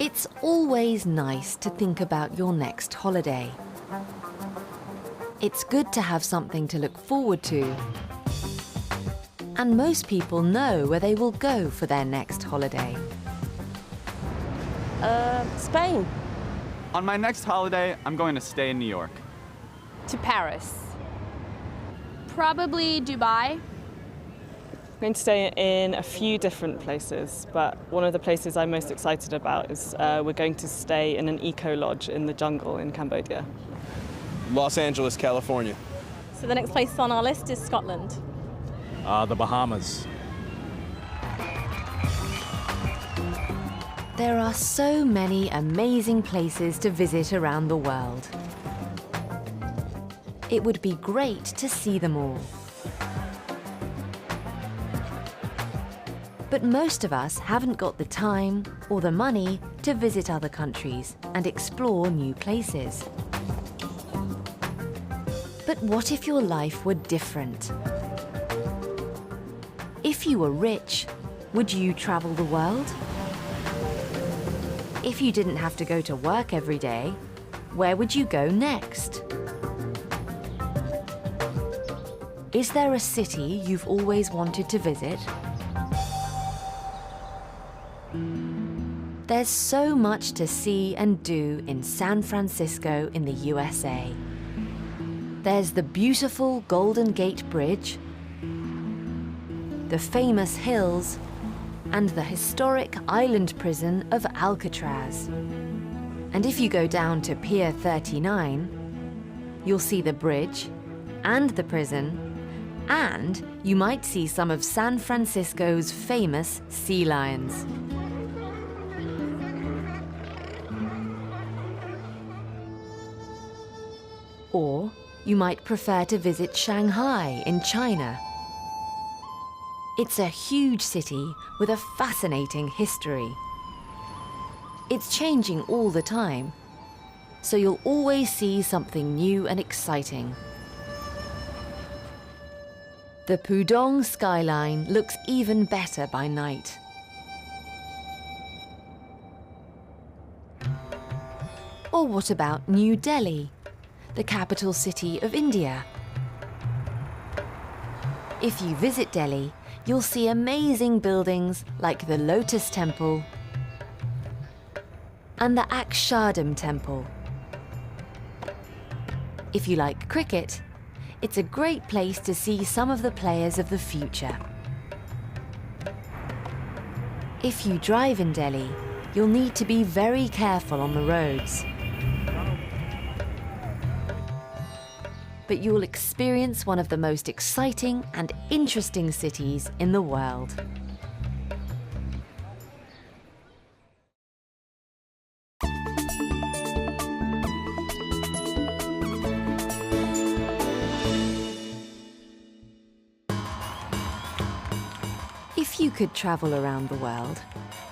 It's always nice to think about your next holiday. It's good to have something to look forward to. And most people know where they will go for their next holiday. Spain. On my next holiday, I'm going to stay in New York. To Paris. Probably Dubai. I'm going to stay in a few different places, but one of the places I'm most excited about is we're going to stay in an eco-lodge in the jungle in Cambodia. Los Angeles, California. So the next place on our list is Scotland. The Bahamas. There are so many amazing places to visit around the world. It would be great to see them all. But most of us haven't got the time or the money to visit other countries and explore new places. But what if your life were different? If you were rich, would you travel the world? If you didn't have to go to work every day, where would you go next? Is there a city you've always wanted to visit? There's so much to see and do in San Francisco in the USA. There's the beautiful Golden Gate Bridge, the famous hills, and the historic island prison of Alcatraz. And if you go down to Pier 39, you'll see the bridge and the prison, and you might see some of San Francisco's famous sea lions. Or you might prefer to visit Shanghai in China. It's a huge city with a fascinating history. It's changing all the time, so you'll always see something new and exciting. The Pudong skyline looks even better by night. Or what about New Delhi, the capital city of India? If you visit Delhi, you'll see amazing buildings like the Lotus Temple and the Akshardham Temple. If you like cricket, it's a great place to see some of the players of the future. If you drive in Delhi, you'll need to be very careful on the roads. But you'll experience one of the most exciting and interesting cities in the world. If you could travel around the world,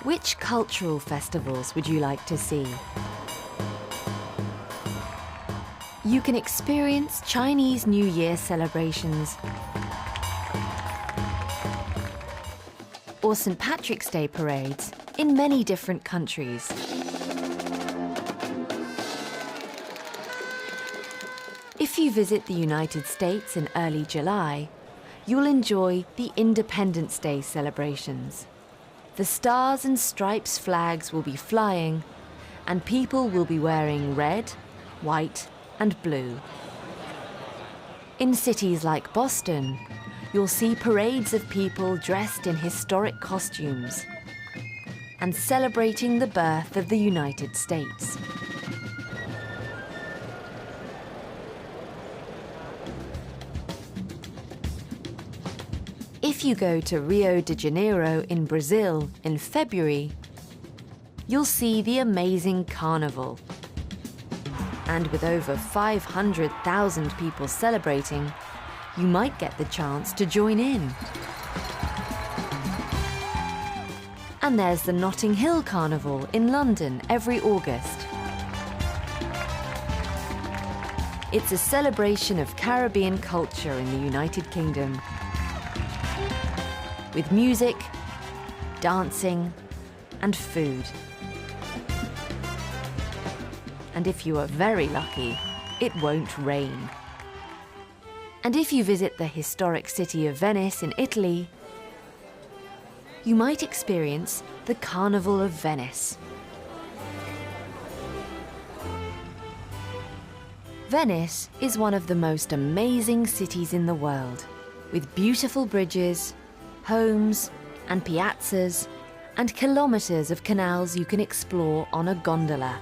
which cultural festivals would you like to see? You can experience Chinese New Year celebrations or St. Patrick's Day parades in many different countries. If you visit the United States in early July, you'll enjoy the Independence Day celebrations. The Stars and Stripes flags will be flying, and people will be wearing red, white, and blue. In cities like Boston, you'll see parades of people dressed in historic costumes and celebrating the birth of the United States. If you go to Rio de Janeiro in Brazil in February, you'll see the amazing carnival. And with over 500,000 people celebrating, you might get the chance to join in. And there's the Notting Hill Carnival in London every August. It's a celebration of Caribbean culture in the United Kingdom, with music, dancing, and food. And if you are very lucky, it won't rain. And if you visit the historic city of Venice in Italy, you might experience the Carnival of Venice. Venice is one of the most amazing cities in the world, with beautiful bridges, homes and piazzas, and kilometers of canals you can explore on a gondola.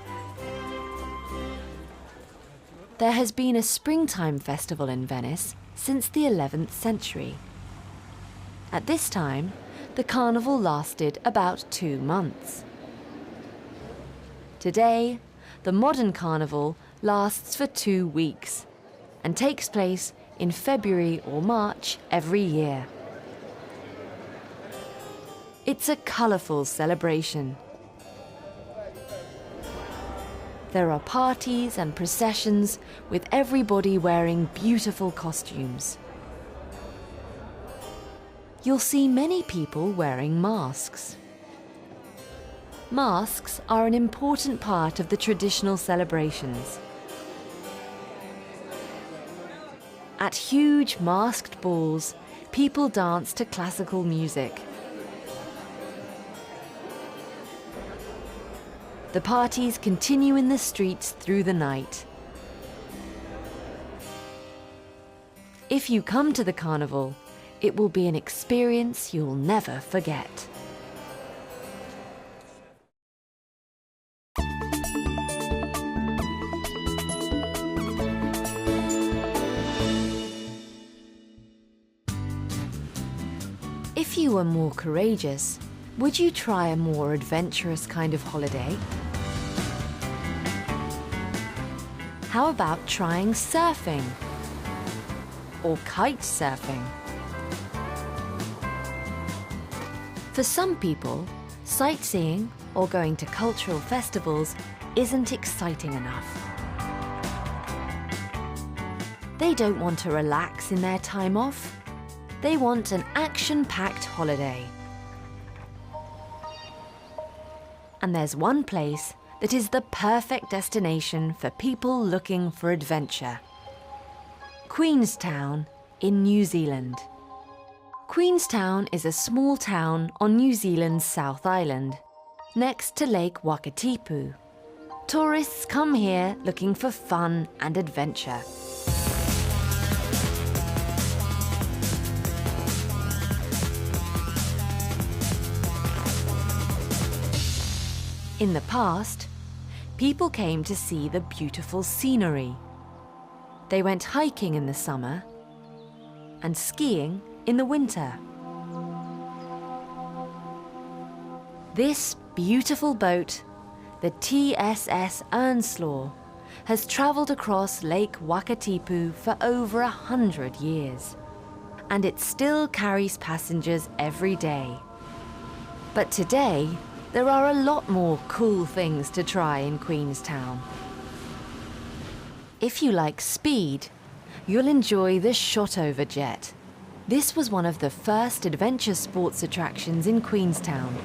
There has been a springtime festival in Venice since the 11th century. At this time, the carnival lasted about 2 months. Today, the modern carnival lasts for 2 weeks and takes place in February or March every year. It's a colourful celebration. There are parties and processions with everybody wearing beautiful costumes. You'll see many people wearing masks. Masks are an important part of the traditional celebrations. At huge masked balls, people dance to classical music. The parties continue in the streets through the night. If you come to the carnival, it will be an experience you'll never forget. If you were more courageous, would you try a more adventurous kind of holiday? How about trying surfing? Or kite surfing? For some people, sightseeing or going to cultural festivals isn't exciting enough. They don't want to relax in their time off. They want an action-packed holiday. And there's one place that is the perfect destination for people looking for adventure. Queenstown in New Zealand. Queenstown is a small town on New Zealand's South Island, next to Lake Wakatipu. Tourists come here looking for fun and adventure. In the past, people came to see the beautiful scenery. They went hiking in the summer and skiing in the winter. This beautiful boat, the TSS Earnslaw, has travelled across Lake Wakatipu for over 100 years, and it still carries passengers every day. But today, there are a lot more cool things to try in Queenstown. If you like speed, you'll enjoy the Shotover jet. This was one of the first adventure sports attractions in Queenstown.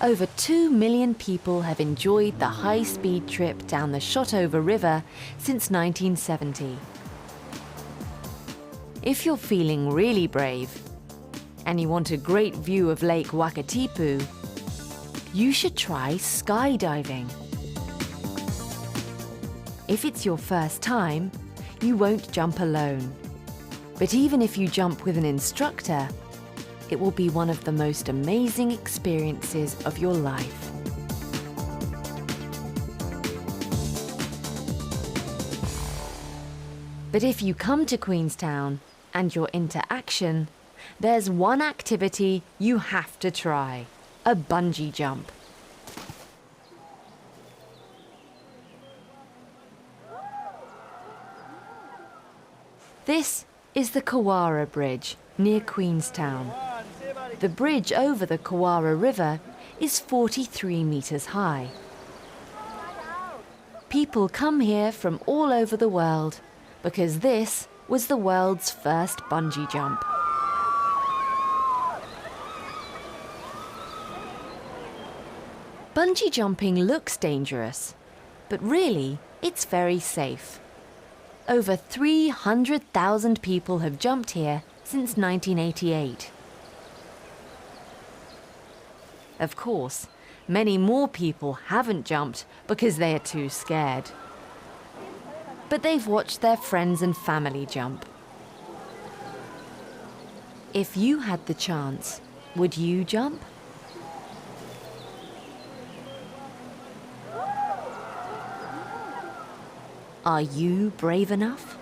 Over 2 million people have enjoyed the high-speed trip down the Shotover River since 1970. If you're feeling really brave, and you want a great view of Lake Wakatipu, you should try skydiving. If it's your first time, you won't jump alone. But even if you jump with an instructor, it will be one of the most amazing experiences of your life. But if you come to Queenstown and you're into action, there's one activity you have to try: a bungee jump. This is the Kawara Bridge near Queenstown. The bridge over the Kawara River is 43 meters high. People come here from all over the world because this was the world's first bungee jump. Bungee jumping looks dangerous, but really, it's very safe. Over 300,000 people have jumped here since 1988. Of course, many more people haven't jumped because they are too scared. But they've watched their friends and family jump. If you had the chance, would you jump? Are you brave enough?